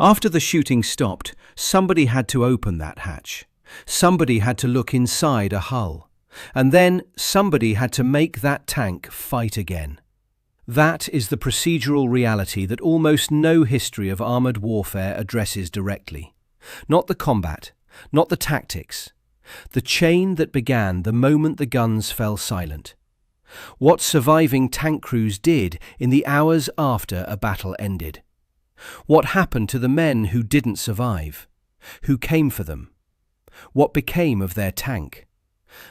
After the shooting stopped, somebody had to open that hatch. Somebody had to look inside a hull. And then somebody had to make that tank fight again. That is the procedural reality that almost no history of armoured warfare addresses directly. Not the combat, not the tactics. The chain that began the moment the guns fell silent. What surviving tank crews did in the hours after a battle ended. What happened to the men who didn't survive? Who came for them? What became of their tank?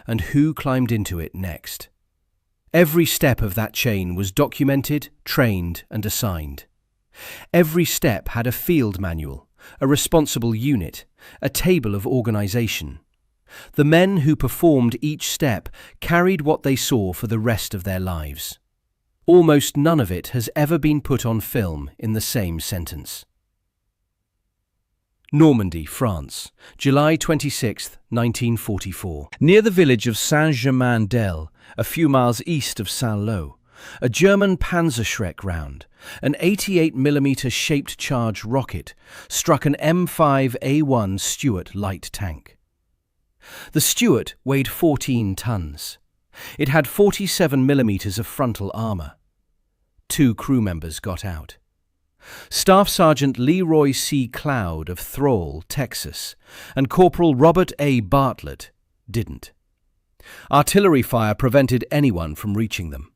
And who climbed into it next? Every step of that chain was documented, trained, and assigned. Every step had a field manual, a responsible unit, a table of organisation. The men who performed each step carried what they saw for the rest of their lives. Almost none of it has ever been put on film in the same sentence. Normandy, France, July 26, 1944. Near the village of Saint-Germain-d'Elle, a few miles east of Saint-Lô, a German Panzerschreck round, an 88mm shaped charge rocket, struck an M5A1 Stuart light tank. The Stuart weighed 14 tons. It had 47mm of frontal armour. 2 crew members got out. Staff Sergeant Leroy C. Cloud of Thrall, Texas, and Corporal Robert A. Bartlett didn't. Artillery fire prevented anyone from reaching them.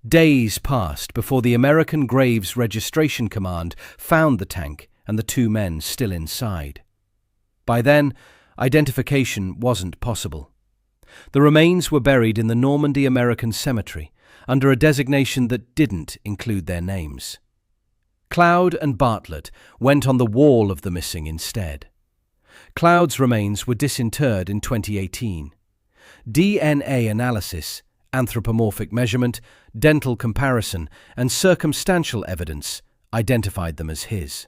Days passed before the American Graves Registration Command found the tank and the 2 men still inside. By then, identification wasn't possible. The remains were buried in the Normandy American Cemetery under a designation that didn't include their names. Cloud and Bartlett went on the wall of the missing instead. Cloud's remains were disinterred in 2018. DNA analysis, anthropomorphic measurement, dental comparison, and circumstantial evidence identified them as his.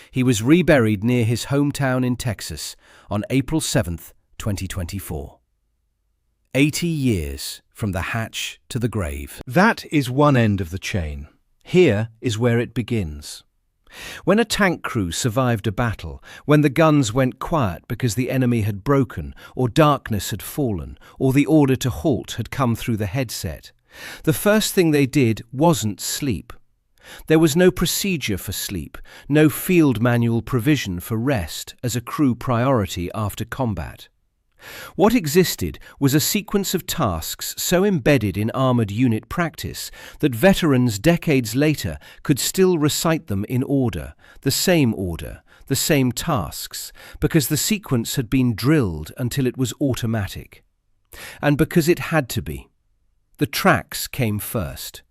He was reburied near his hometown in Texas on April 7, 2024. 80 years from the hatch to the grave. That is one end of the chain. Here is where it begins. When a tank crew survived a battle, when the guns went quiet because the enemy had broken, or darkness had fallen, or the order to halt had come through the headset, the first thing they did wasn't sleep. There was no procedure for sleep, no field manual provision for rest as a crew priority after combat. What existed was a sequence of tasks so embedded in armoured unit practice that veterans decades later could still recite them in order, the same tasks, because the sequence had been drilled until it was automatic. And because it had to be. The tracks came first.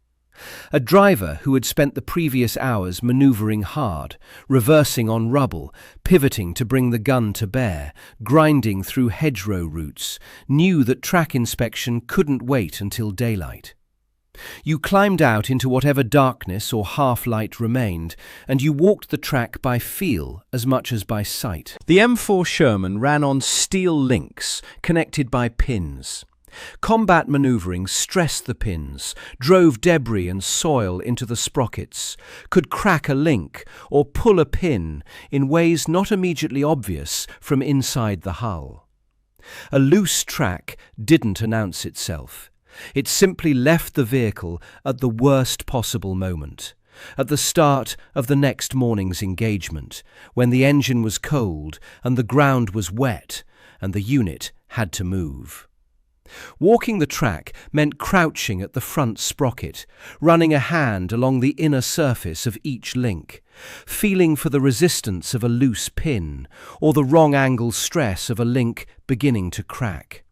A driver who had spent the previous hours manoeuvring hard, reversing on rubble, pivoting to bring the gun to bear, grinding through hedgerow roots, knew that track inspection couldn't wait until daylight. You climbed out into whatever darkness or half-light remained, and you walked the track by feel as much as by sight. The M4 Sherman ran on steel links, connected by pins. Combat manoeuvring stressed the pins, drove debris and soil into the sprockets, could crack a link or pull a pin in ways not immediately obvious from inside the hull. A loose track didn't announce itself. It simply left the vehicle at the worst possible moment, at the start of the next morning's engagement, when the engine was cold and the ground was wet and the unit had to move. Walking the track meant crouching at the front sprocket, running a hand along the inner surface of each link, feeling for the resistance of a loose pin or the wrong angle stress of a link beginning to crack.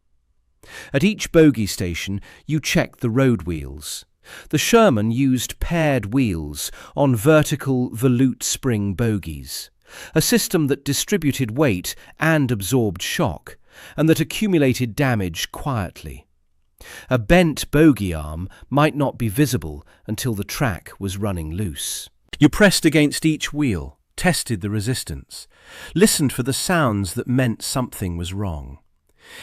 At each bogey station, you checked the road wheels. The Sherman used paired wheels on vertical volute spring bogies, a system that distributed weight and absorbed shock, and that accumulated damage quietly. A bent bogey arm might not be visible until the track was running loose. You pressed against each wheel, tested the resistance, listened for the sounds that meant something was wrong.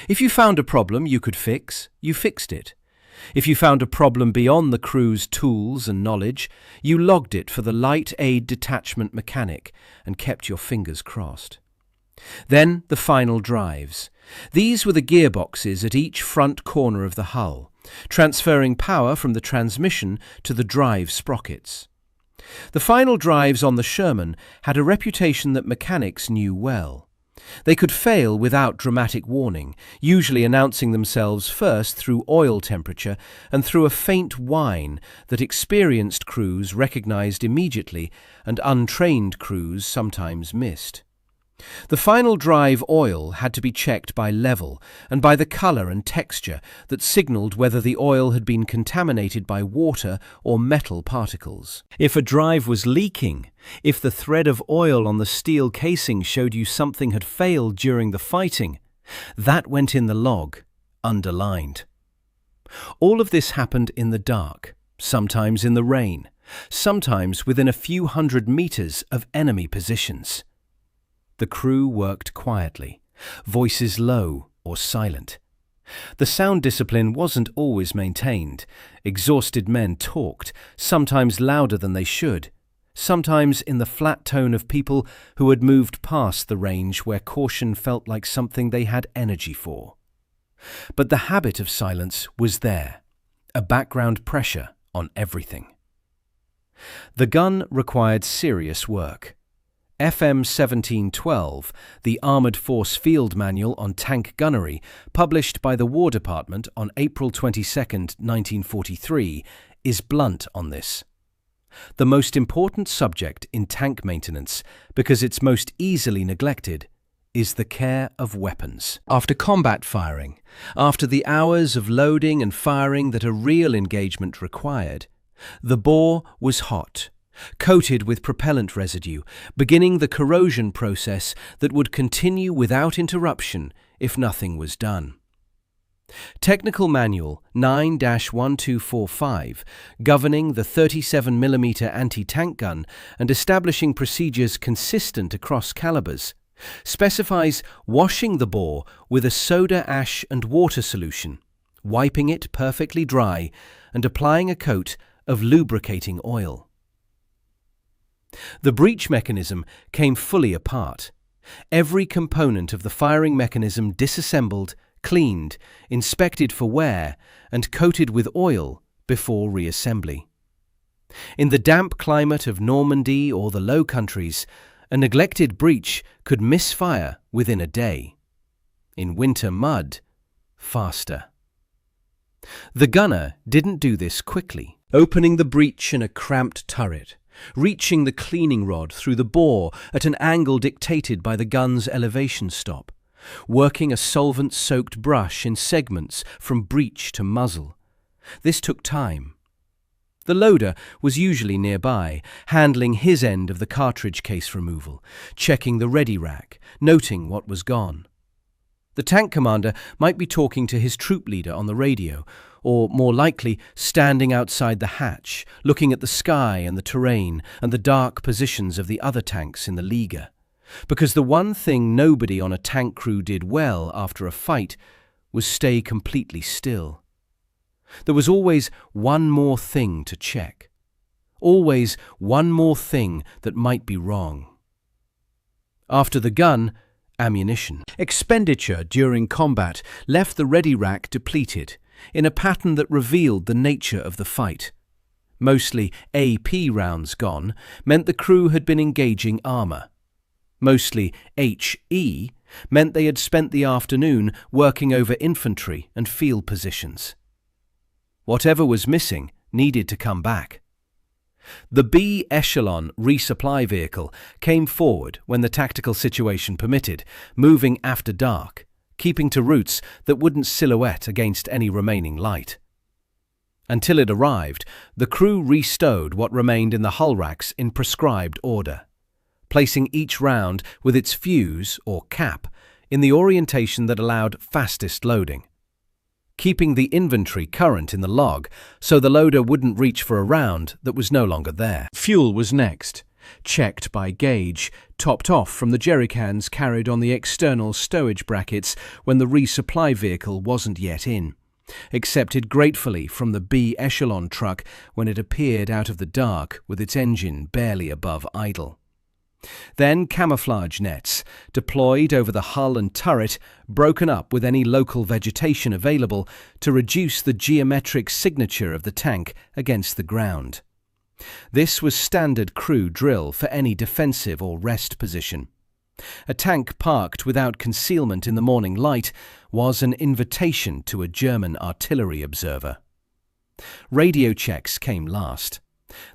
If you found a problem you could fix, you fixed it. If you found a problem beyond the crew's tools and knowledge, you logged it for the Light Aid Detachment mechanic and kept your fingers crossed. Then the final drives. These were the gearboxes at each front corner of the hull, transferring power from the transmission to the drive sprockets. The final drives on the Sherman had a reputation that mechanics knew well. They could fail without dramatic warning, usually announcing themselves first through oil temperature and through a faint whine that experienced crews recognized immediately and untrained crews sometimes missed. The final drive oil had to be checked by level and by the colour and texture that signalled whether the oil had been contaminated by water or metal particles. If a drive was leaking, if the thread of oil on the steel casing showed you something had failed during the fighting, that went in the log, underlined. All of this happened in the dark, sometimes in the rain, sometimes within a few hundred metres of enemy positions. The crew worked quietly, voices low or silent. The sound discipline wasn't always maintained. Exhausted men talked, sometimes louder than they should, sometimes in the flat tone of people who had moved past the range where caution felt like something they had energy for. But the habit of silence was there, a background pressure on everything. The gun required serious work. FM 1712, the Armoured Force Field Manual on Tank Gunnery, published by the War Department on April 22, 1943, is blunt on this. The most important subject in tank maintenance, because it's most easily neglected, is the care of weapons. After combat firing, after the hours of loading and firing that a real engagement required, the bore was hot, coated with propellant residue, beginning the corrosion process that would continue without interruption if nothing was done. Technical Manual 9-1245, governing the 37mm anti-tank gun and establishing procedures consistent across calibers, specifies washing the bore with a soda ash and water solution, wiping it perfectly dry, and applying a coat of lubricating oil. The breech mechanism came fully apart. Every component of the firing mechanism disassembled, cleaned, inspected for wear, and coated with oil before reassembly. In the damp climate of Normandy or the Low Countries, a neglected breech could misfire within a day. In winter mud, faster. The gunner didn't do this quickly, opening the breech in a cramped turret, reaching the cleaning rod through the bore at an angle dictated by the gun's elevation stop, working a solvent-soaked brush in segments from breech to muzzle. This took time. The loader was usually nearby, handling his end of the cartridge case removal, checking the ready rack, noting what was gone. The tank commander might be talking to his troop leader on the radio, or more likely standing outside the hatch, looking at the sky and the terrain and the dark positions of the other tanks in the Liga. Because the one thing nobody on a tank crew did well after a fight was stay completely still. There was always one more thing to check. Always one more thing that might be wrong. After the gun, ammunition. Expenditure during combat left the ready rack depleted, in a pattern that revealed the nature of the fight. Mostly AP rounds gone meant the crew had been engaging armour. Mostly HE meant they had spent the afternoon working over infantry and field positions. Whatever was missing needed to come back. The B echelon resupply vehicle came forward when the tactical situation permitted, moving after dark, keeping to routes that wouldn't silhouette against any remaining light. Until it arrived, the crew restowed what remained in the hull racks in prescribed order, placing each round with its fuse, or cap, in the orientation that allowed fastest loading, keeping the inventory current in the log so the loader wouldn't reach for a round that was no longer there. Fuel was next, checked by gauge, topped off from the jerrycans carried on the external stowage brackets when the resupply vehicle wasn't yet in. accepted gratefully from the B echelon truck when it appeared out of the dark with its engine barely above idle. Then camouflage nets, deployed over the hull and turret, broken up with any local vegetation available to reduce the geometric signature of the tank against the ground. This was standard crew drill for any defensive or rest position. A tank parked without concealment in the morning light was an invitation to a German artillery observer. Radio checks came last.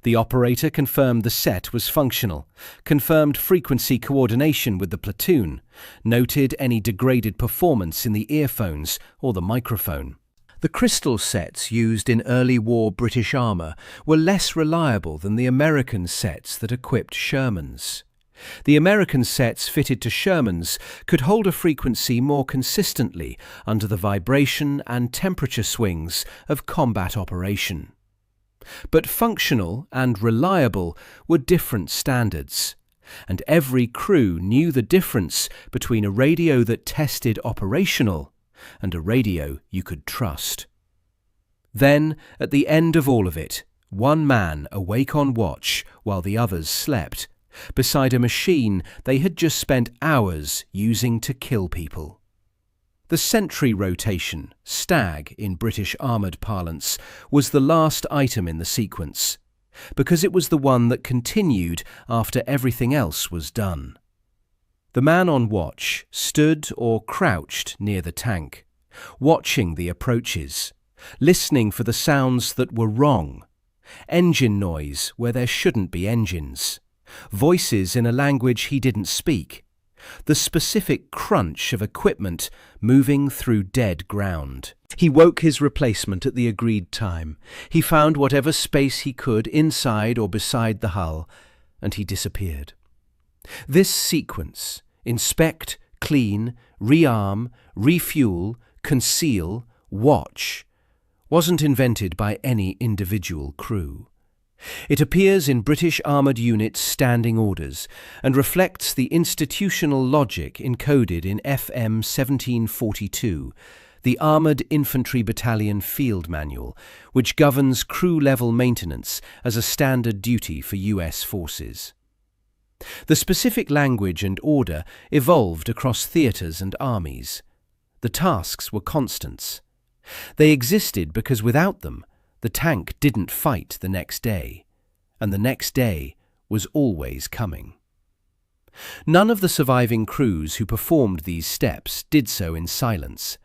The operator confirmed the set was functional, confirmed frequency coordination with the platoon, noted any degraded performance in the earphones or the microphone. The crystal sets used in early war British armour were less reliable than the American sets that equipped Shermans. The American sets fitted to Shermans could hold a frequency more consistently under the vibration and temperature swings of combat operation. But functional and reliable were different standards, and every crew knew the difference between a radio that tested operational and a radio you could trust. Then, at the end of all of it, one man awake on watch while the others slept, beside a machine they had just spent hours using to kill people. The sentry rotation, stag in British armoured parlance, was the last item in the sequence, because it was the one that continued after everything else was done. The man on watch stood or crouched near the tank, watching the approaches, listening for the sounds that were wrong, engine noise where there shouldn't be engines, voices in a language he didn't speak, the specific crunch of equipment moving through dead ground. He woke his replacement at the agreed time. He found whatever space he could inside or beside the hull, and he disappeared. This sequence, inspect, clean, rearm, refuel, conceal, watch, wasn't invented by any individual crew. It appears in British armoured units' standing orders and reflects the institutional logic encoded in FM 1742, the Armoured Infantry Battalion Field Manual, which governs crew-level maintenance as a standard duty for US forces. The specific language and order evolved across theatres and armies. The tasks were constants. They existed because without them, the tank didn't fight the next day, and the next day was always coming. None of the surviving crews who performed these steps did so in silence.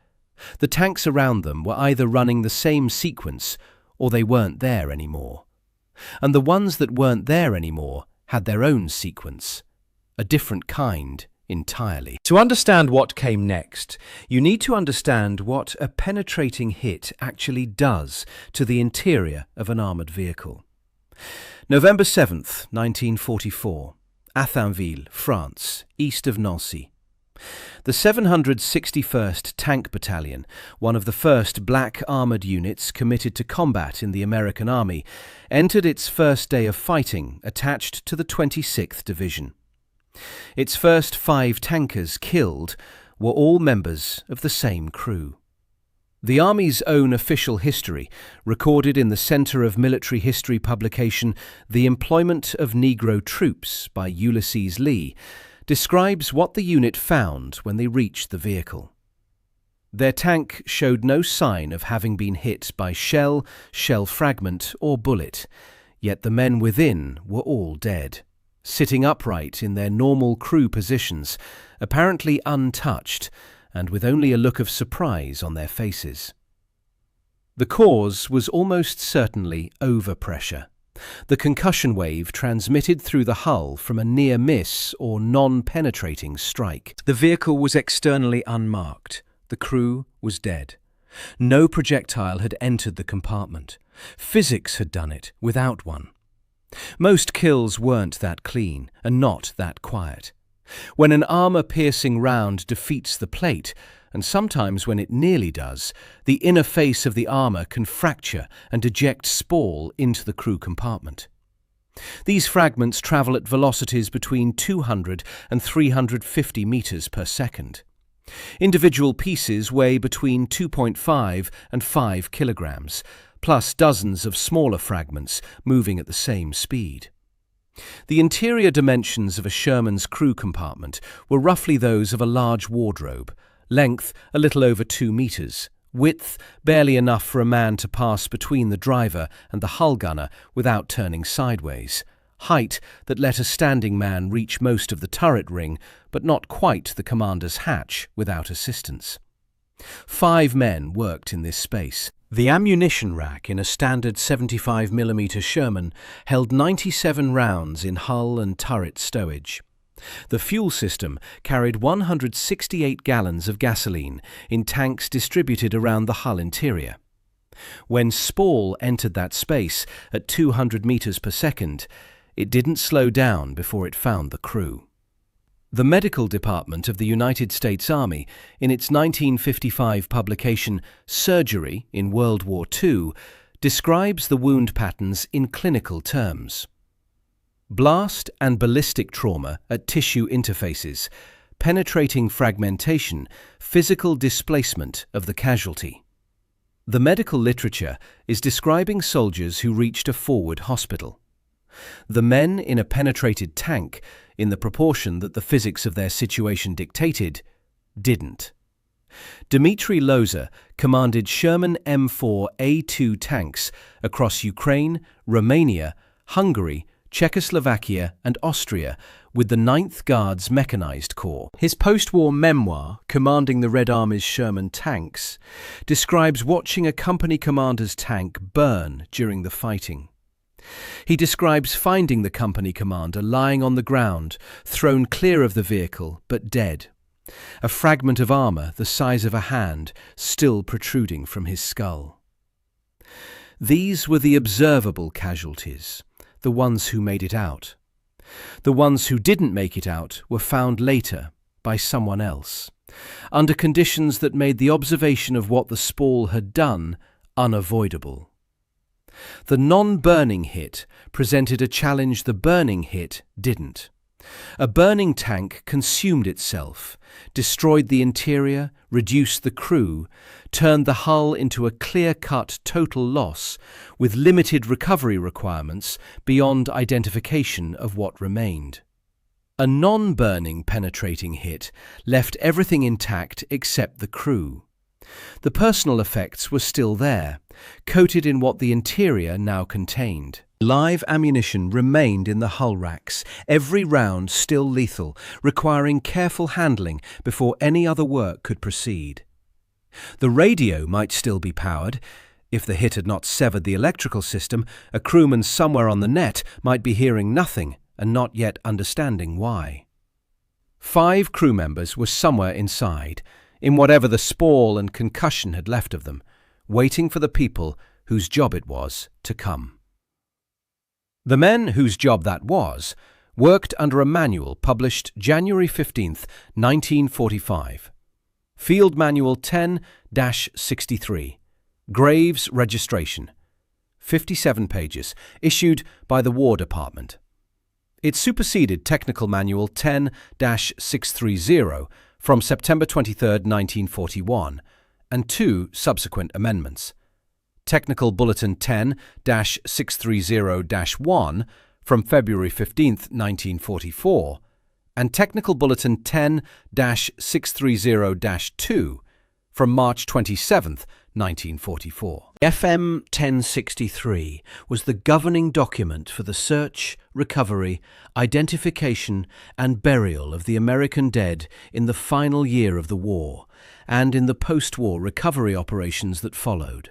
The tanks around them were either running the same sequence or they weren't there anymore. And the ones that weren't there anymore had their own sequence, a different kind entirely. To understand what came next, you need to understand what a penetrating hit actually does to the interior of an armoured vehicle. November 7th, 1944, Athinville, France, east of Nancy. The 761st Tank Battalion, one of the first black armoured units committed to combat in the American Army, entered its first day of fighting attached to the 26th Division. Its first 5 tankers killed were all members of the same crew. The Army's own official history, recorded in the Centre of Military History publication The Employment of Negro Troops by Ulysses Lee, describes what the unit found when they reached the vehicle. Their tank showed no sign of having been hit by shell, shell fragment or bullet, yet the men within were all dead, sitting upright in their normal crew positions, apparently untouched, and with only a look of surprise on their faces. The cause was almost certainly overpressure, the concussion wave transmitted through the hull from a near miss or non-penetrating strike. The vehicle was externally unmarked. The crew was dead. No projectile had entered the compartment. Physics had done it without one. Most kills weren't that clean and not that quiet. When an armour-piercing round defeats the plate, and sometimes when it nearly does, the inner face of the armour can fracture and eject spall into the crew compartment. These fragments travel at velocities between 200 and 350 metres per second. Individual pieces weigh between 2.5 and 5 kilograms, plus dozens of smaller fragments moving at the same speed. The interior dimensions of a Sherman's crew compartment were roughly those of a large wardrobe, length a little over 2 meters, width barely enough for a man to pass between the driver and the hull gunner without turning sideways, height that let a standing man reach most of the turret ring, but not quite the commander's hatch without assistance. 5 men worked in this space. The ammunition rack in a standard 75mm Sherman held 97 rounds in hull and turret stowage. The fuel system carried 168 gallons of gasoline in tanks distributed around the hull interior. When Spall entered that space at 200 meters per second, it didn't slow down before it found the crew. The Medical Department of the United States Army, in its 1955 publication Surgery in World War II, describes the wound patterns in clinical terms. Blast and ballistic trauma at tissue interfaces, penetrating fragmentation, physical displacement of the casualty. The medical literature is describing soldiers who reached a forward hospital. The men in a penetrated tank, in the proportion that the physics of their situation dictated, didn't. Dmitry Loza commanded Sherman M4A2 tanks across Ukraine, Romania, Hungary, Czechoslovakia and Austria with the 9th Guards Mechanized Corps. His post-war memoir, Commanding the Red Army's Sherman Tanks, describes watching a company commander's tank burn during the fighting. He describes finding the company commander lying on the ground, thrown clear of the vehicle, but dead. A fragment of armor the size of a hand still protruding from his skull. These were the observable casualties, the ones who made it out. The ones who didn't make it out were found later by someone else, under conditions that made the observation of what the Spall had done unavoidable. The non-burning hit presented a challenge the burning hit didn't. A burning tank consumed itself, destroyed the interior, reduced the crew, turned the hull into a clear-cut total loss with limited recovery requirements beyond identification of what remained. A non-burning penetrating hit left everything intact except the crew. The personal effects were still there, coated in what the interior now contained. Live ammunition remained in the hull racks, every round still lethal, requiring careful handling before any other work could proceed. The radio might still be powered. If the hit had not severed the electrical system, a crewman somewhere on the net might be hearing nothing and not yet understanding why. 5 crew members were somewhere inside, in whatever the Spall and concussion had left of them, waiting for the people whose job it was to come. The men whose job that was worked under a manual published January 15, 1945. Field Manual 10-63, Graves Registration, 57 pages, issued by the War Department. It superseded Technical Manual 10-630 from September 23, 1941, and 2 subsequent amendments. Technical Bulletin 10-630-1 from February 15, 1944, and Technical Bulletin 10-630-2 from March 27, 1944. FM 1063 was the governing document for the search, recovery, identification and burial of the American dead in the final year of the war and in the post-war recovery operations that followed.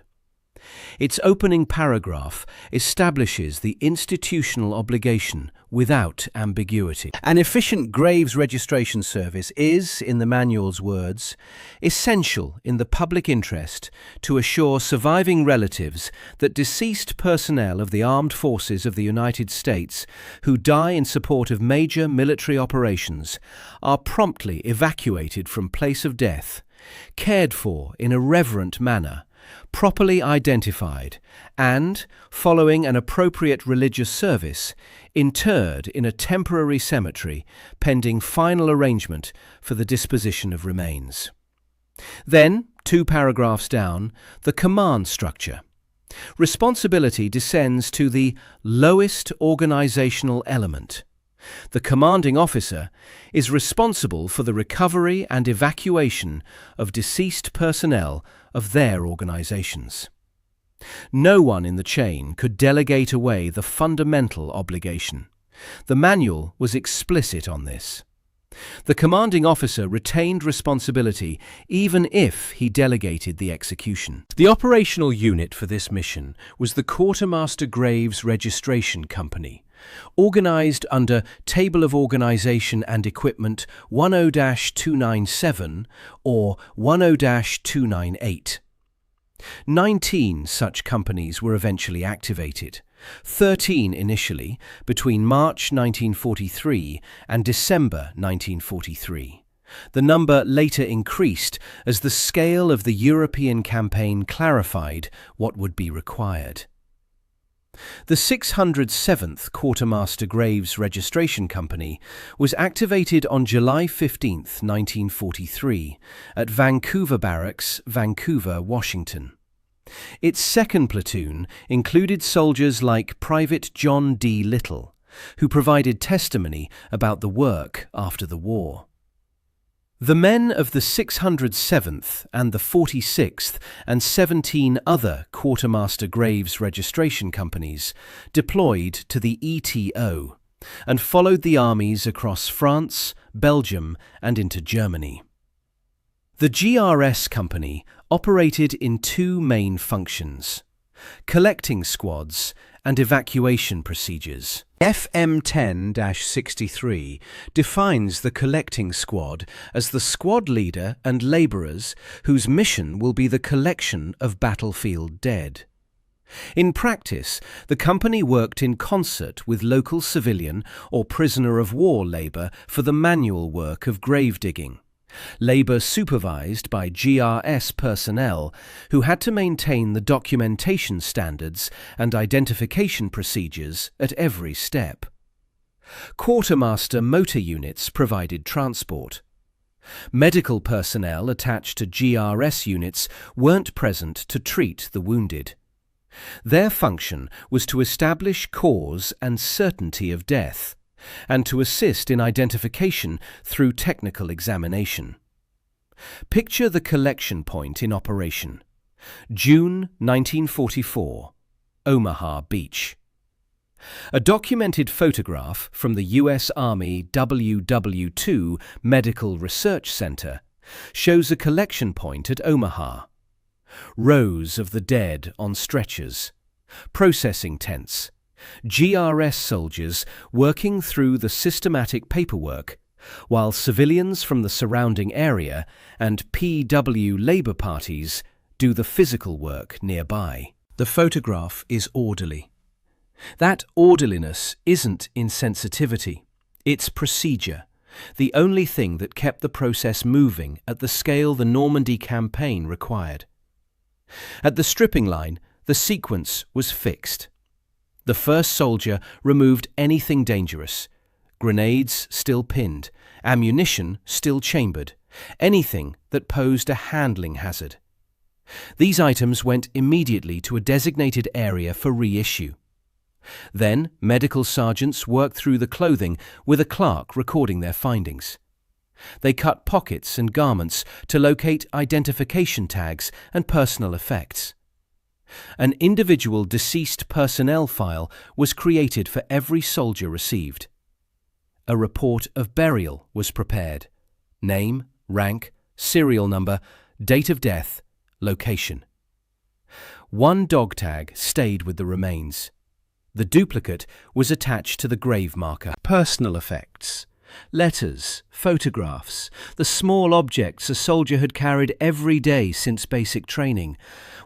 Its opening paragraph establishes the institutional obligation without ambiguity. An efficient graves registration service is, in the manual's words, essential in the public interest to assure surviving relatives that deceased personnel of the armed forces of the United States who die in support of major military operations are promptly evacuated from place of death, cared for in a reverent manner, properly identified, and, following an appropriate religious service, interred in a temporary cemetery pending final arrangement for the disposition of remains. Then, 2 paragraphs down, the command structure. Responsibility descends to the lowest organizational element. The commanding officer is responsible for the recovery and evacuation of deceased personnel of their organizations. No one in the chain could delegate away the fundamental obligation. The manual was explicit on this. The commanding officer retained responsibility even if he delegated the execution. The operational unit for this mission was the Quartermaster Graves Registration Company, organized under Table of Organization and Equipment 10-297 or 10-298. 19 such companies were eventually activated. 13 initially, between March 1943 and December 1943. The number later increased as the scale of the European campaign clarified what would be required. The 607th Quartermaster Graves Registration Company was activated on July 15, 1943, at Vancouver Barracks, Vancouver, Washington. Its second platoon included soldiers like Private John D. Little, who provided testimony about the work after the war. The men of the 607th and the 46th and 17 other Quartermaster Graves Registration Companies deployed to the ETO and followed the armies across France, Belgium, and into Germany. The GRS Company operated in 2 main functions: collecting squads and evacuation procedures. FM10-63 defines the collecting squad as the squad leader and labourers whose mission will be the collection of battlefield dead. In practice, the company worked in concert with local civilian or prisoner of war labour for the manual work of grave digging. Labour supervised by GRS personnel who had to maintain the documentation standards and identification procedures at every step. Quartermaster motor units provided transport. Medical personnel attached to GRS units weren't present to treat the wounded. Their function was to establish cause and certainty of death, and to assist in identification through technical examination. Picture the collection point in operation. June 1944, Omaha Beach. A documented photograph from the U.S. Army WW2 Medical Research Center shows a collection point at Omaha. Rows of the dead on stretchers, processing tents, GRS soldiers working through the systematic paperwork, while civilians from the surrounding area and PW Labour parties do the physical work nearby. The photograph is orderly. That orderliness isn't insensitivity, it's procedure, the only thing that kept the process moving at the scale the Normandy campaign required. At the stripping line, the sequence was fixed. The first soldier removed anything dangerous: grenades still pinned, ammunition still chambered, anything that posed a handling hazard. These items went immediately to a designated area for reissue. Then medical sergeants worked through the clothing with a clerk recording their findings. They cut pockets and garments to locate identification tags and personal effects. An individual deceased personnel file was created for every soldier received. A report of burial was prepared: name, rank, serial number, date of death, location. One dog tag stayed with the remains. The duplicate was attached to the grave marker. Personal effects: letters, photographs, the small objects a soldier had carried every day since basic training,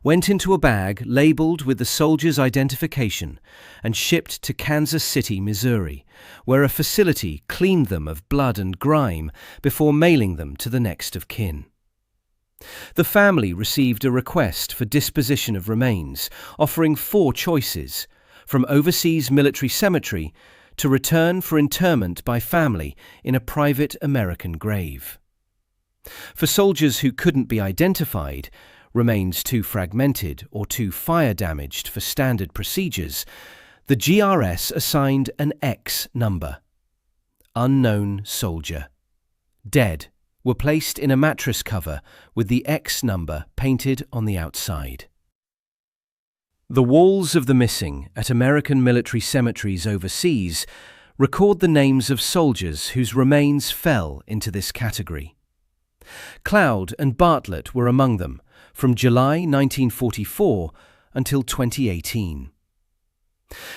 went into a bag labelled with the soldier's identification and shipped to Kansas City, Missouri, where a facility cleaned them of blood and grime before mailing them to the next of kin. The family received a request for disposition of remains, offering 4 choices, from overseas military cemetery to return for interment by family in a private American grave. For soldiers who couldn't be identified, remains too fragmented or too fire damaged for standard procedures, the GRS assigned an X number. Unknown soldier. Dead were placed in a mattress cover with the X number painted on the outside. The walls of the missing at American military cemeteries overseas record the names of soldiers whose remains fell into this category. Cloud and Bartlett were among them from July 1944 until 2018.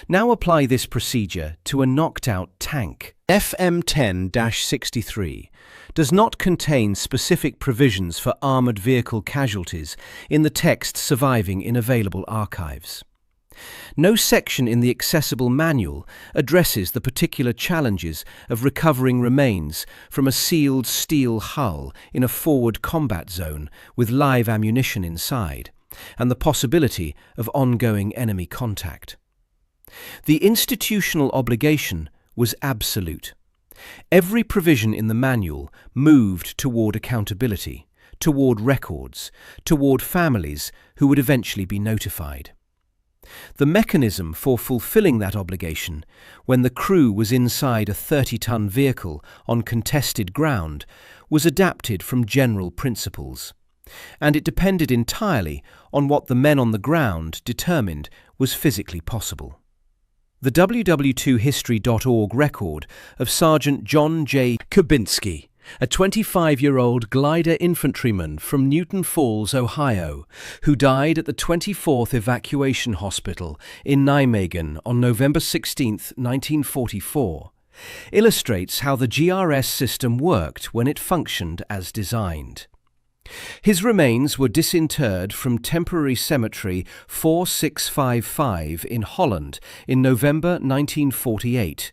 Now apply this procedure to a knocked-out tank. FM10-63 does not contain specific provisions for armoured vehicle casualties in the text surviving in available archives. No section in the accessible manual addresses the particular challenges of recovering remains from a sealed steel hull in a forward combat zone with live ammunition inside, and the possibility of ongoing enemy contact. The institutional obligation was absolute. Every provision in the manual moved toward accountability, toward records, toward families who would eventually be notified. The mechanism for fulfilling that obligation, when the crew was inside a 30-ton vehicle on contested ground, was adapted from general principles, and it depended entirely on what the men on the ground determined was physically possible. The www2history.org record of Sergeant John J. Kubinski, a 25-year-old glider infantryman from Newton Falls, Ohio, who died at the 24th Evacuation Hospital in Nijmegen on November 16, 1944, illustrates how the GRS system worked when it functioned as designed. His remains were disinterred from temporary cemetery 4655 in Holland in November 1948,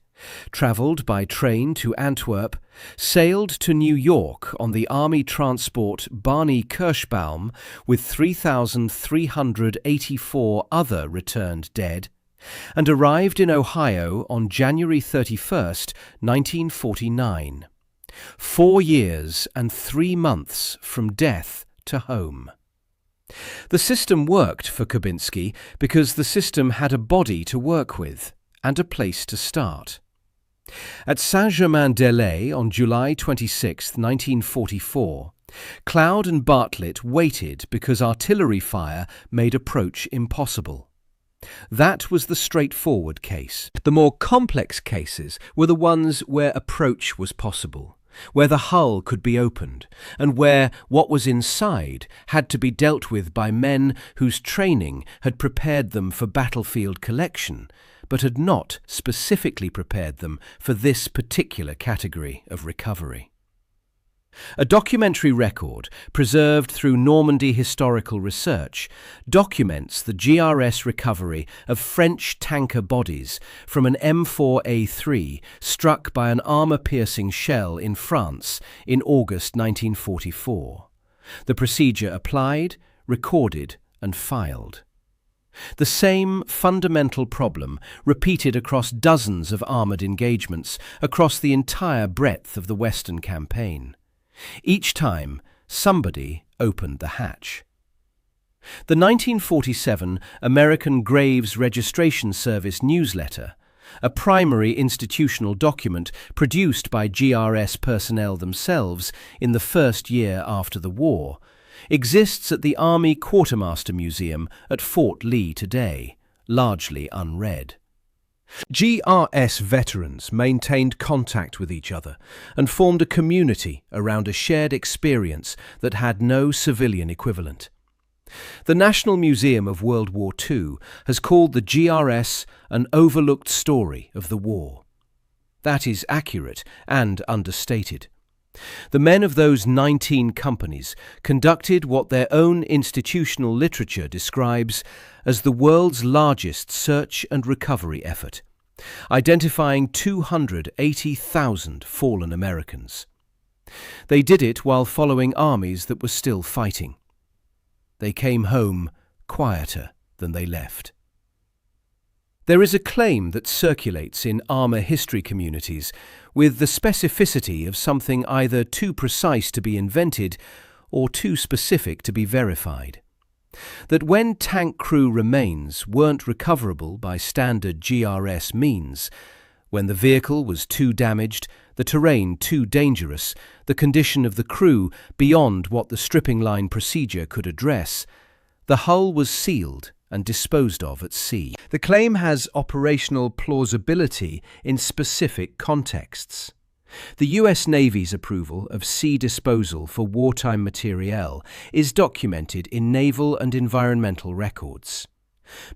travelled by train to Antwerp, sailed to New York on the Army transport Barney Kirschbaum with 3,384 other returned dead, and arrived in Ohio on January 31, 1949. 4 years and 3 months from death to home. The system worked for Kubinski because the system had a body to work with and a place to start. At Saint-Germain-d'Elle on July 26, 1944, Cloud and Bartlett waited because artillery fire made approach impossible. That was the straightforward case. The more complex cases were the ones where approach was possible, where the hull could be opened, and where what was inside had to be dealt with by men whose training had prepared them for battlefield collection, but had not specifically prepared them for this particular category of recovery. A documentary record, preserved through Normandy historical research, documents the GRS recovery of French tanker bodies from an M4A3 struck by an armour-piercing shell in France in August 1944. The procedure applied, recorded and filed. The same fundamental problem repeated across dozens of armoured engagements across the entire breadth of the Western campaign. Each time, somebody opened the hatch. The 1947 American Graves Registration Service newsletter, a primary institutional document produced by GRS personnel themselves in the first year after the war, exists at the Army Quartermaster Museum at Fort Lee today, largely unread. GRS veterans maintained contact with each other and formed a community around a shared experience that had no civilian equivalent. The National Museum of World War II has called the GRS an overlooked story of the war. That is accurate and understated. The men of those 19 companies conducted what their own institutional literature describes as the world's largest search and recovery effort, identifying 280,000 fallen Americans. They did it while following armies that were still fighting. They came home quieter than they left. There is a claim that circulates in armour history communities with the specificity of something either too precise to be invented or too specific to be verified. That when tank crew remains weren't recoverable by standard GRS means, when the vehicle was too damaged, the terrain too dangerous, the condition of the crew beyond what the stripping line procedure could address, the hull was sealed and disposed of at sea. The claim has operational plausibility in specific contexts. The US Navy's approval of sea disposal for wartime materiel is documented in naval and environmental records.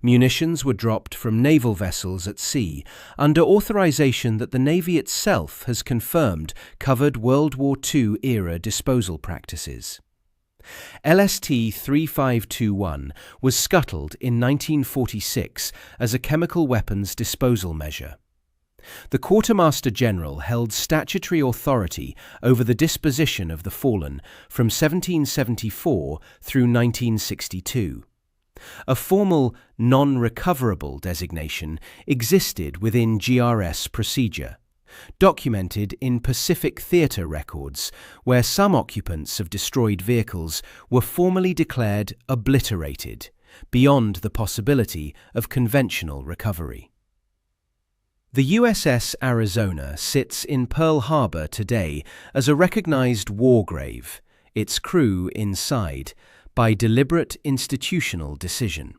Munitions were dropped from naval vessels at sea under authorization that the Navy itself has confirmed covered World War II-era disposal practices. LST-3521 was scuttled in 1946 as a chemical weapons disposal measure. The Quartermaster General held statutory authority over the disposition of the fallen from 1774 through 1962. A formal non-recoverable designation existed within GRS procedure, documented in Pacific Theatre records, where some occupants of destroyed vehicles were formally declared obliterated, beyond the possibility of conventional recovery. The USS Arizona sits in Pearl Harbor today as a recognized war grave, its crew inside, by deliberate institutional decision.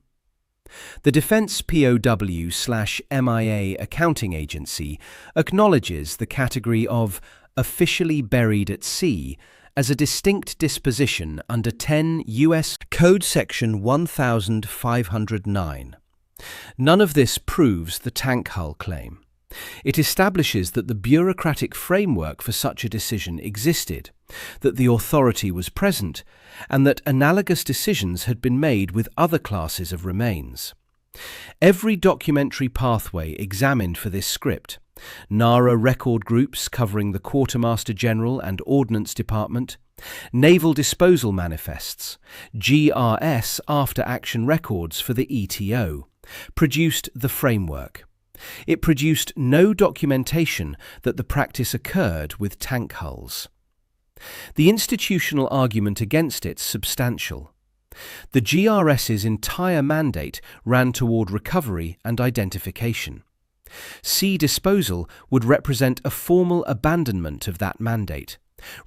The Defense POW/MIA Accounting Agency acknowledges the category of officially buried at sea as a distinct disposition under 10 U.S. Code Section 1509. None of this proves the tank hull claim. It establishes that the bureaucratic framework for such a decision existed, that the authority was present, and that analogous decisions had been made with other classes of remains. Every documentary pathway examined for this script, NARA record groups covering the Quartermaster General and Ordnance Department, naval disposal manifests, GRS after-action records for the ETO, produced the framework. It produced no documentation that the practice occurred with tank hulls. The institutional argument against it's substantial. The GRS's entire mandate ran toward recovery and identification. Sea disposal would represent a formal abandonment of that mandate,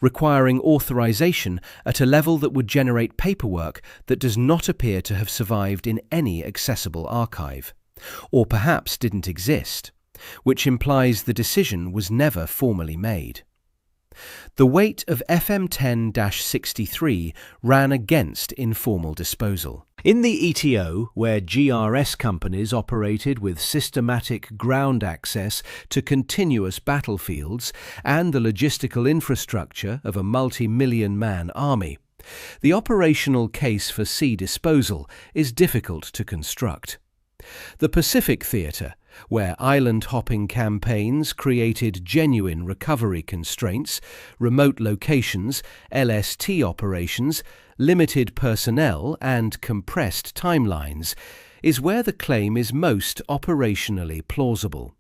requiring authorization at a level that would generate paperwork that does not appear to have survived in any accessible archive, or perhaps didn't exist, which implies the decision was never formally made. The weight of FM10-63 ran against informal disposal. In the ETO, where GRS companies operated with systematic ground access to continuous battlefields and the logistical infrastructure of a multi-million-man army, the operational case for sea disposal is difficult to construct. The Pacific Theatre, where island-hopping campaigns created genuine recovery constraints, remote locations, LST operations, limited personnel and compressed timelines, is where the claim is most operationally plausible.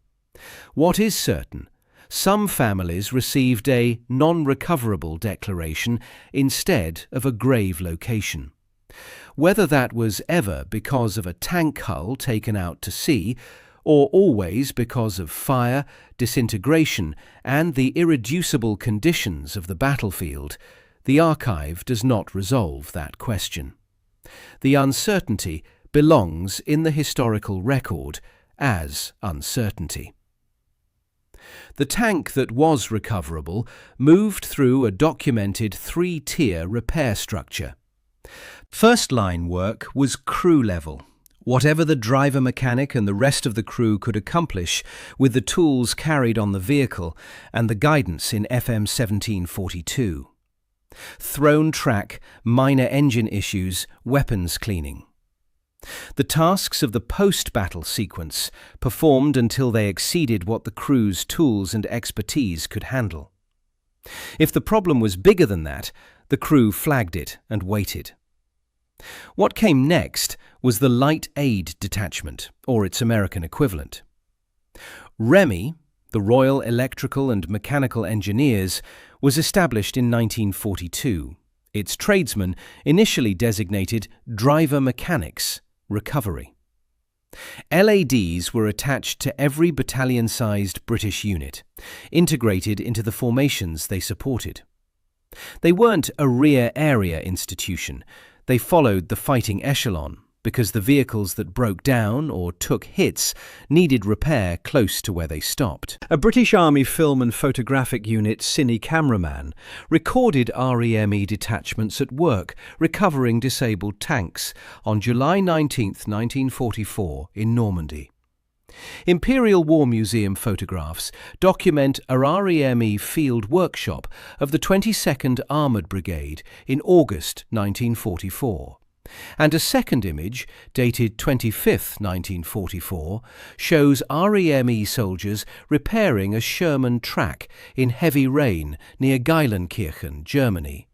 What is certain? Some families received a non-recoverable declaration instead of a grave location. Whether that was ever because of a tank hull taken out to sea, or always because of fire, disintegration, and the irreducible conditions of the battlefield, the archive does not resolve that question. The uncertainty belongs in the historical record as uncertainty. The tank that was recoverable moved through a documented three-tier repair structure. First-line work was crew level, whatever the driver mechanic and the rest of the crew could accomplish with the tools carried on the vehicle and the guidance in FM 1742. Thrown track, minor engine issues, weapons cleaning. The tasks of the post-battle sequence performed until they exceeded what the crew's tools and expertise could handle. If the problem was bigger than that, the crew flagged it and waited. What came next was the Light Aid Detachment, or its American equivalent. REME, the Royal Electrical and Mechanical Engineers, was established in 1942. Its tradesmen initially designated Driver Mechanics Recovery. LADs were attached to every battalion-sized British unit, integrated into the formations they supported. They weren't a rear area institution. They followed the fighting echelon because the vehicles that broke down or took hits needed repair close to where they stopped. A British Army film and photographic unit cine cameraman recorded REME detachments at work recovering disabled tanks on July 19, 1944 in Normandy. Imperial War Museum photographs document a REME field workshop of the 22nd Armoured Brigade in August 1944. And a second image, dated 25th 1944, shows REME soldiers repairing a Sherman track in heavy rain near Geilenkirchen, Germany,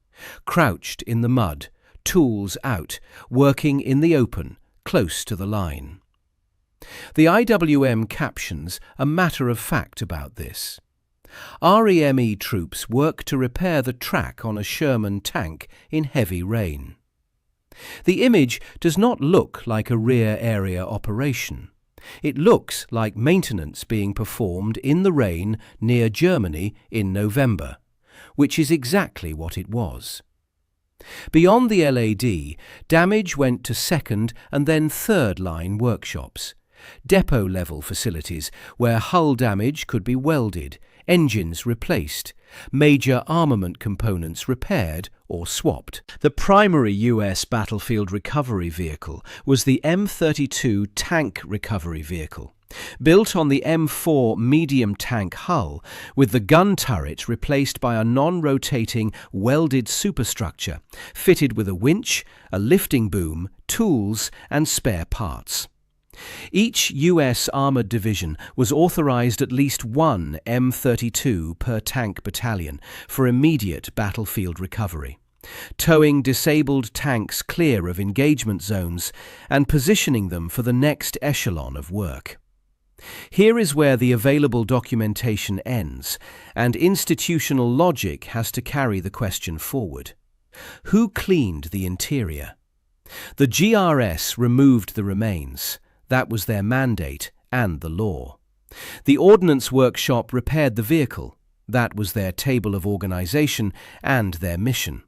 crouched in the mud, tools out, working in the open, close to the line. The IWM captions a matter of fact about this. REME troops work to repair the track on a Sherman tank in heavy rain. The image does not look like a rear area operation. It looks like maintenance being performed in the rain near Germany in November, which is exactly what it was. Beyond the LAD, damage went to second and then third line workshops, depot-level facilities where hull damage could be welded, engines replaced, major armament components repaired or swapped. The primary US battlefield recovery vehicle was the M32 tank recovery vehicle, built on the M4 medium tank hull with the gun turret replaced by a non-rotating welded superstructure fitted with a winch, a lifting boom, tools and spare parts. Each US armoured division was authorised at least one M32 per tank battalion for immediate battlefield recovery, towing disabled tanks clear of engagement zones and positioning them for the next echelon of work. Here is where the available documentation ends, and institutional logic has to carry the question forward. Who cleaned the interior? The GRS removed the remains. That was their mandate and the law. The Ordnance Workshop repaired the vehicle. That was their table of organisation and their mission.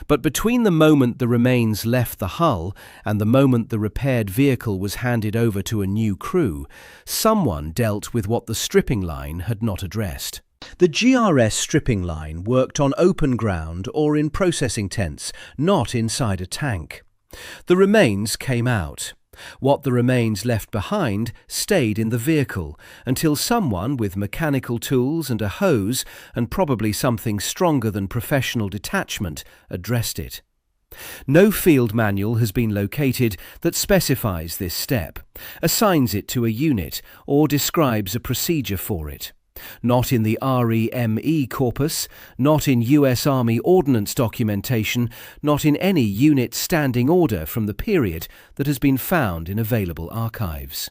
But between the moment the remains left the hull and the moment the repaired vehicle was handed over to a new crew, someone dealt with what the stripping line had not addressed. The GRS stripping line worked on open ground or in processing tents, not inside a tank. The remains came out. What the remains left behind stayed in the vehicle until someone with mechanical tools and a hose, and probably something stronger than professional detachment, addressed it. No field manual has been located that specifies this step, assigns it to a unit, or describes a procedure for it. Not in the REME corpus, not in US Army Ordnance documentation, not in any unit standing order from the period that has been found in available archives.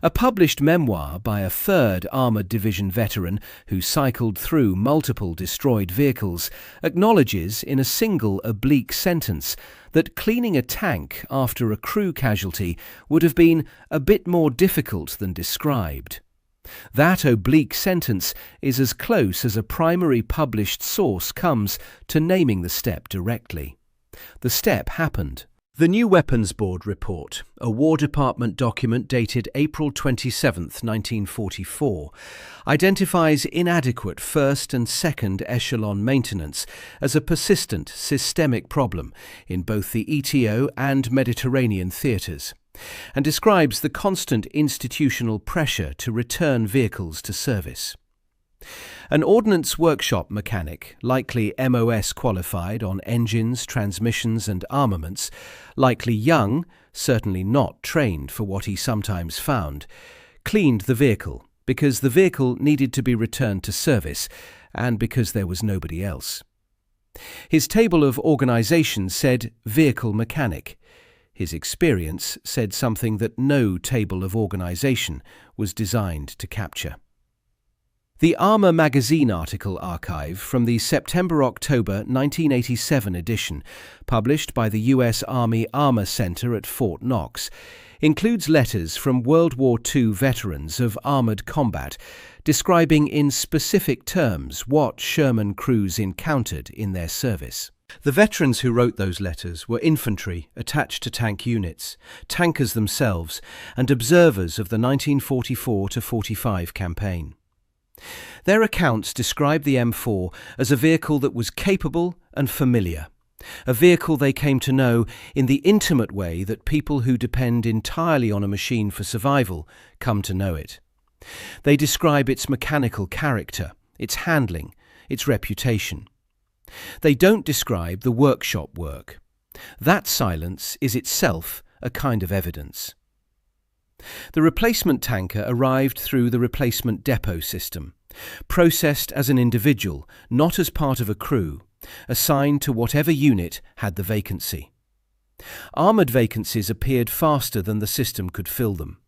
A published memoir by a 3rd Armoured Division veteran who cycled through multiple destroyed vehicles acknowledges in a single oblique sentence that cleaning a tank after a crew casualty would have been a bit more difficult than described. That oblique sentence is as close as a primary published source comes to naming the step directly. The step happened. The New Weapons Board Report, a War Department document dated April 27, 1944, identifies inadequate first and second echelon maintenance as a persistent systemic problem in both the ETO and Mediterranean theatres, and describes the constant institutional pressure to return vehicles to service. An Ordnance Workshop mechanic, likely MOS qualified on engines, transmissions and armaments, likely young, certainly not trained for what he sometimes found, cleaned the vehicle because the vehicle needed to be returned to service and because there was nobody else. His table of organisation said vehicle mechanic. His experience said something that no table of organisation was designed to capture. The Armour magazine article archive from the September-October 1987 edition, published by the U.S. Army Armour Center at Fort Knox, includes letters from World War II veterans of armoured combat describing in specific terms what Sherman crews encountered in their service. The veterans who wrote those letters were infantry attached to tank units, tankers themselves, and observers of the 1944-45 campaign. Their accounts describe the M4 as a vehicle that was capable and familiar, a vehicle they came to know in the intimate way that people who depend entirely on a machine for survival come to know it. They describe its mechanical character, its handling, its reputation. They don't describe the workshop work. That silence is itself a kind of evidence. The replacement tanker arrived through the replacement depot system, processed as an individual, not as part of a crew, assigned to whatever unit had the vacancy. Armoured vacancies appeared faster than the system could fill them.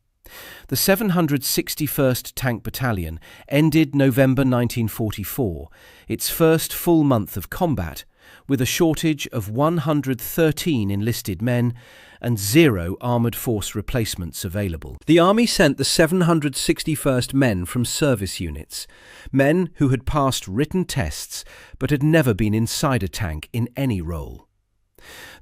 The 761st Tank Battalion ended November 1944, its first full month of combat, with a shortage of 113 enlisted men and 0 armoured force replacements available. The Army sent the 761st men from service units, men who had passed written tests but had never been inside a tank in any role.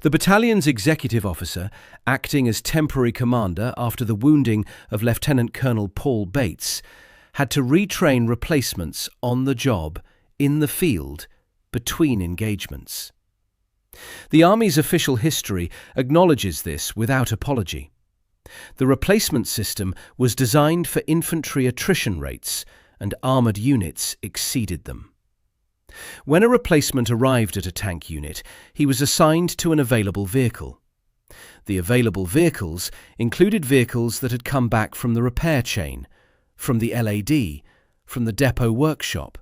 The battalion's executive officer, acting as temporary commander after the wounding of Lieutenant Colonel Paul Bates, had to retrain replacements on the job, in the field, between engagements. The Army's official history acknowledges this without apology. The replacement system was designed for infantry attrition rates, and armoured units exceeded them. When a replacement arrived at a tank unit, he was assigned to an available vehicle. The available vehicles included vehicles that had come back from the repair chain, from the LAD, from the depot workshop,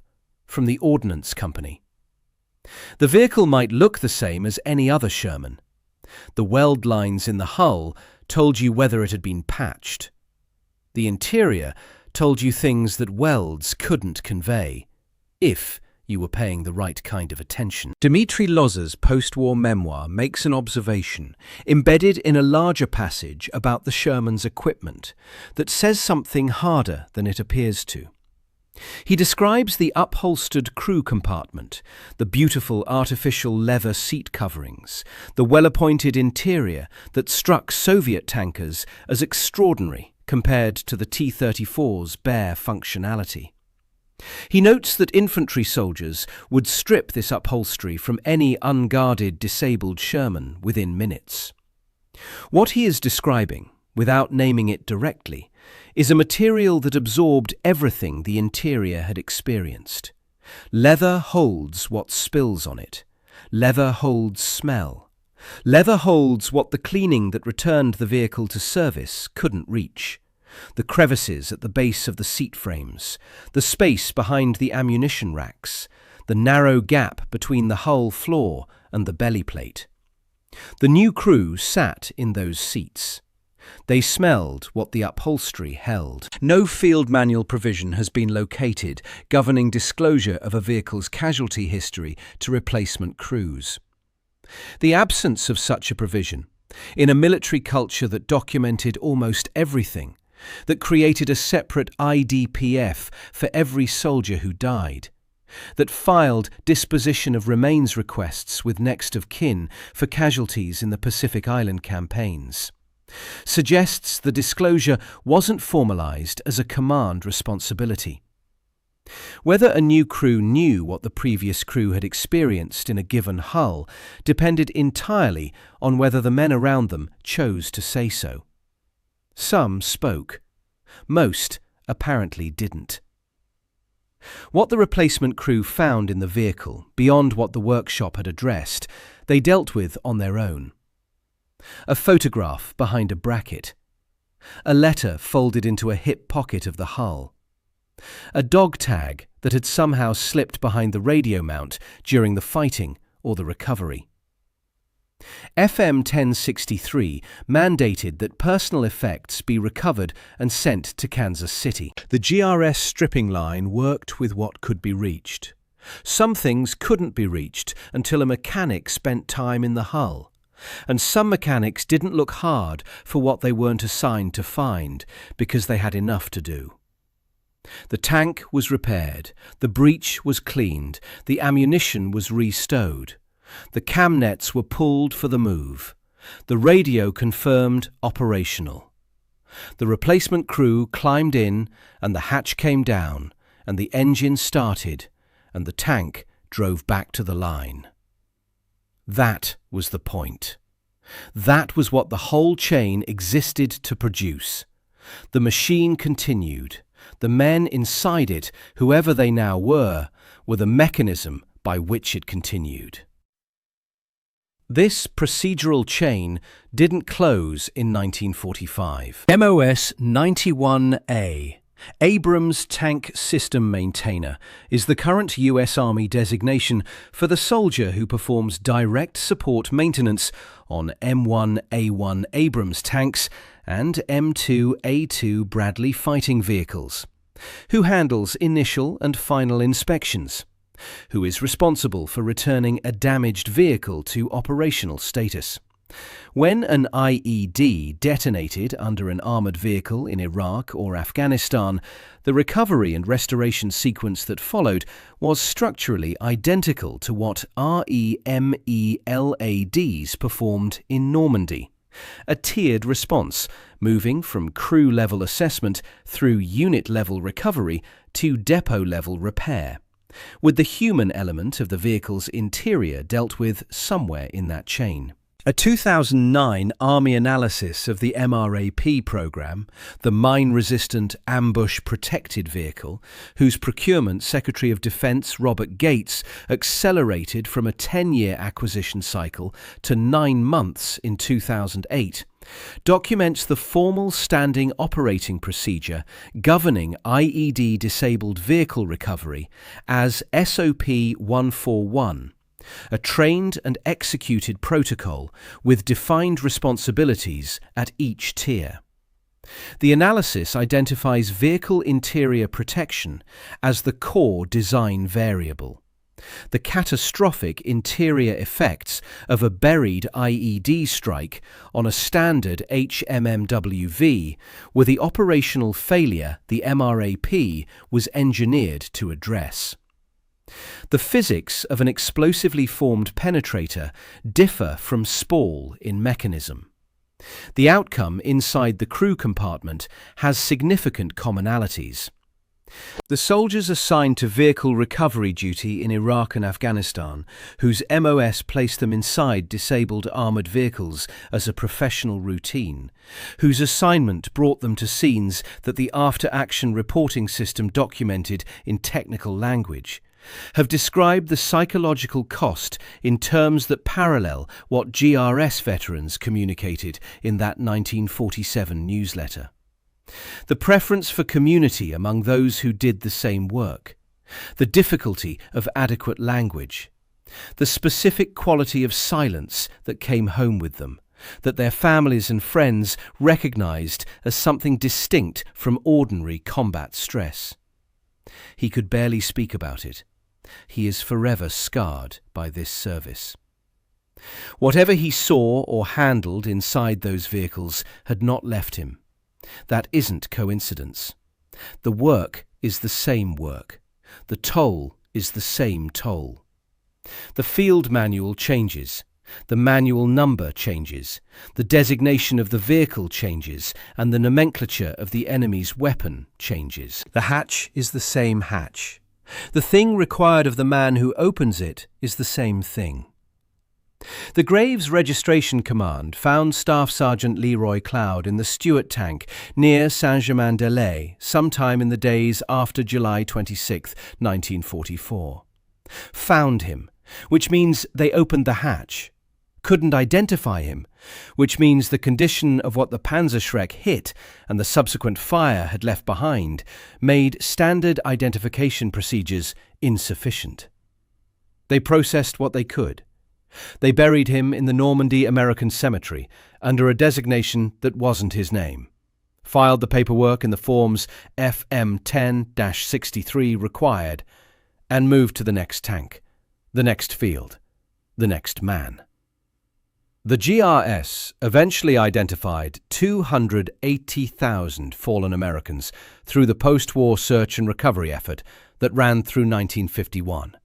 from the ordnance company. The vehicle might look the same as any other Sherman. The weld lines in the hull told you whether it had been patched. The interior told you things that welds couldn't convey, if you were paying the right kind of attention. Dmitri Lozer's post-war memoir makes an observation, embedded in a larger passage about the Sherman's equipment, that says something harder than it appears to. He describes the upholstered crew compartment, the beautiful artificial leather seat coverings, the well-appointed interior that struck Soviet tankers as extraordinary compared to the T-34's bare functionality. He notes that infantry soldiers would strip this upholstery from any unguarded disabled Sherman within minutes. What he is describing, without naming it directly, is a material that absorbed everything the interior had experienced. Leather holds what spills on it. Leather holds smell. Leather holds what the cleaning that returned the vehicle to service couldn't reach. The crevices at the base of the seat frames, the space behind the ammunition racks, the narrow gap between the hull floor and the belly plate. The new crew sat in those seats. They smelled what the upholstery held. No field manual provision has been located governing disclosure of a vehicle's casualty history to replacement crews. The absence of such a provision, in a military culture that documented almost everything, that created a separate IDPF for every soldier who died, that filed disposition of remains requests with next of kin for casualties in the Pacific Island campaigns, suggests the disclosure wasn't formalized as a command responsibility. Whether a new crew knew what the previous crew had experienced in a given hull depended entirely on whether the men around them chose to say so. Some spoke. Most apparently didn't. What the replacement crew found in the vehicle, beyond what the workshop had addressed, they dealt with on their own. A photograph behind a bracket. A letter folded into a hip pocket of the hull. A dog tag that had somehow slipped behind the radio mount during the fighting or the recovery. FM 1063 mandated that personal effects be recovered and sent to Kansas City. The GRS stripping line worked with what could be reached. Some things couldn't be reached until a mechanic spent time in the hull, and some mechanics didn't look hard for what they weren't assigned to find because they had enough to do. The tank was repaired, the breech was cleaned, the ammunition was restowed. The cam nets were pulled for the move. The radio confirmed operational. The replacement crew climbed in and the hatch came down and the engine started and the tank drove back to the line. That was the point. That was what the whole chain existed to produce. The machine continued. The men inside it, whoever they now were the mechanism by which it continued. This procedural chain didn't close in 1945. MOS 91A, Abrams Tank System Maintainer, is the current U.S. Army designation for the soldier who performs direct support maintenance on M5A1 Abrams tanks and M2A2 Bradley fighting vehicles, who handles initial and final inspections, who is responsible for returning a damaged vehicle to operational status. When an IED detonated under an armoured vehicle in Iraq or Afghanistan, the recovery and restoration sequence that followed was structurally identical to what REMELADs performed in Normandy. A tiered response, moving from crew-level assessment through unit-level recovery to depot-level repair, with the human element of the vehicle's interior dealt with somewhere in that chain. A 2009 Army analysis of the MRAP program, the mine-resistant ambush-protected vehicle, whose procurement Secretary of Defense Robert Gates accelerated from a 10-year acquisition cycle to 9 months in 2008, documents the formal standing operating procedure governing IED-disabled vehicle recovery as SOP 141, a trained and executed protocol with defined responsibilities at each tier. The analysis identifies vehicle interior protection as the core design variable. The catastrophic interior effects of a buried IED strike on a standard HMMWV were the operational failure the MRAP was engineered to address. The physics of an explosively formed penetrator differ from spall in mechanism. The outcome inside the crew compartment has significant commonalities. The soldiers assigned to vehicle recovery duty in Iraq and Afghanistan, whose MOS placed them inside disabled armoured vehicles as a professional routine, whose assignment brought them to scenes that the after-action reporting system documented in technical language, have described the psychological cost in terms that parallel what GRS veterans communicated in that 1947 newsletter. The preference for community among those who did the same work, the difficulty of adequate language, the specific quality of silence that came home with them, that their families and friends recognized as something distinct from ordinary combat stress. He could barely speak about it. He is forever scarred by this service. Whatever he saw or handled inside those vehicles had not left him. That isn't coincidence. The work is the same work. The toll is the same toll. The field manual changes. The manual number changes. The designation of the vehicle changes, and the nomenclature of the enemy's weapon changes. The hatch is the same hatch. The thing required of the man who opens it is the same thing. The Graves Registration Command found Staff Sergeant Leroy C in the Stuart tank near Saint-Germain-d'Elle sometime in the days after July 26, 1944. Found him, which means they opened the hatch. couldn't identify him, which means the condition of what the Panzerschreck hit and the subsequent fire had left behind made standard identification procedures insufficient. They processed what they could. They buried him in the Normandy American Cemetery under a designation that wasn't his name, filed the paperwork in the forms FM10-63 required, and moved to the next tank, the next field, the next man. The GRS eventually identified 280,000 fallen Americans through the post-war search and recovery effort that ran through 1951.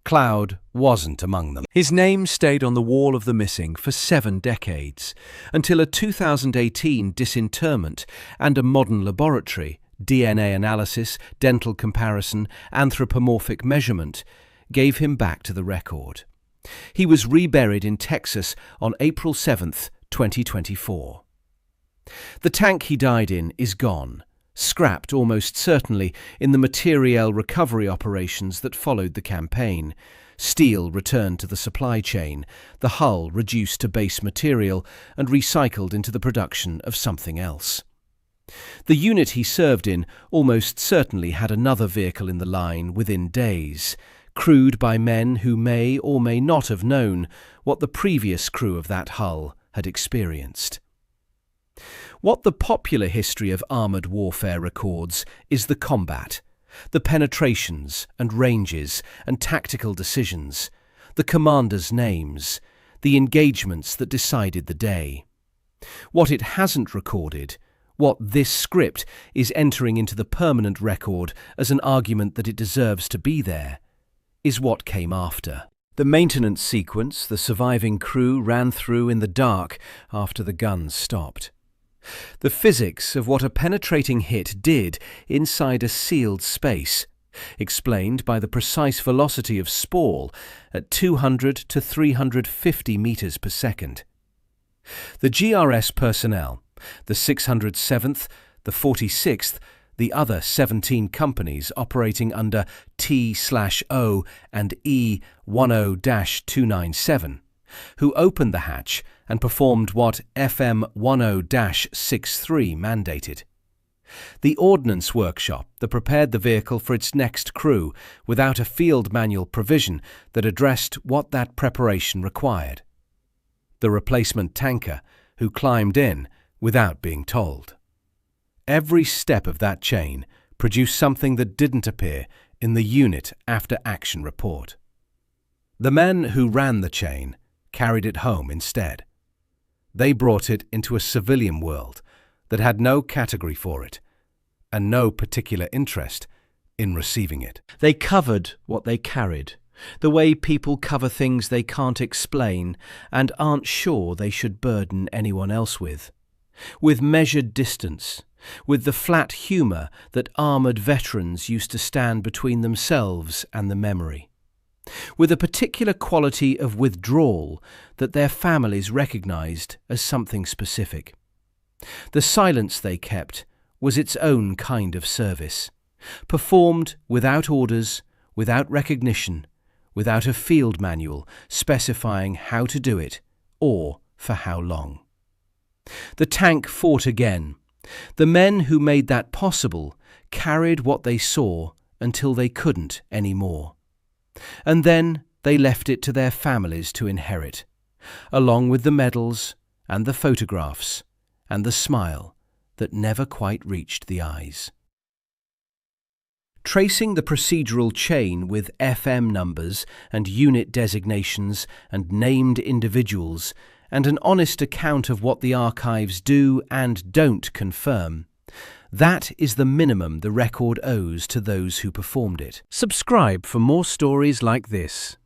Cloud wasn't among them. His name stayed on the wall of the missing for 7 decades, until a 2018 disinterment and a modern laboratory, DNA analysis, dental comparison, anthropomorphic measurement, gave him back to the record. He was reburied in Texas on April 7, 2024. The tank he died in is gone, scrapped almost certainly in the materiel recovery operations that followed the campaign. Steel returned to the supply chain, the hull reduced to base material and recycled into the production of something else. The unit he served in almost certainly had another vehicle in the line within days, crewed by men who may or may not have known what the previous crew of that hull had experienced. What the popular history of armoured warfare records is the combat, the penetrations and ranges and tactical decisions, the commanders' names, the engagements that decided the day. What it hasn't recorded, what this script is entering into the permanent record as an argument that it deserves to be there, is what came after. The maintenance sequence the surviving crew ran through in the dark after the guns stopped. The physics of what a penetrating hit did inside a sealed space, explained by the precise velocity of spall at 200 to 350 meters per second. The GRS personnel, the 607th, the 46th, the other 17 companies operating under T/O and E10-297, who opened the hatch and performed what FM10-63 mandated. The ordnance workshop that prepared the vehicle for its next crew without a field manual provision that addressed what that preparation required. The replacement tanker who climbed in without being told. Every step of that chain produced something that didn't appear in the unit after action report. The men who ran the chain carried it home instead. They brought it into a civilian world that had no category for it and no particular interest in receiving it. They covered what they carried, the way people cover things they can't explain and aren't sure they should burden anyone else with measured distance, with the flat humour that armoured veterans used to stand between themselves and the memory, with a particular quality of withdrawal that their families recognised as something specific. The silence they kept was its own kind of service, performed without orders, without recognition, without a field manual specifying how to do it or for how long. The tank fought again. The men who made that possible carried what they saw until they couldn't anymore. And then they left it to their families to inherit, along with the medals and the photographs and the smile that never quite reached the eyes. Tracing the procedural chain with FM numbers and unit designations and named individuals and an honest account of what the archives do and don't confirm, that is the minimum the record owes to those who performed it. Subscribe for more stories like this.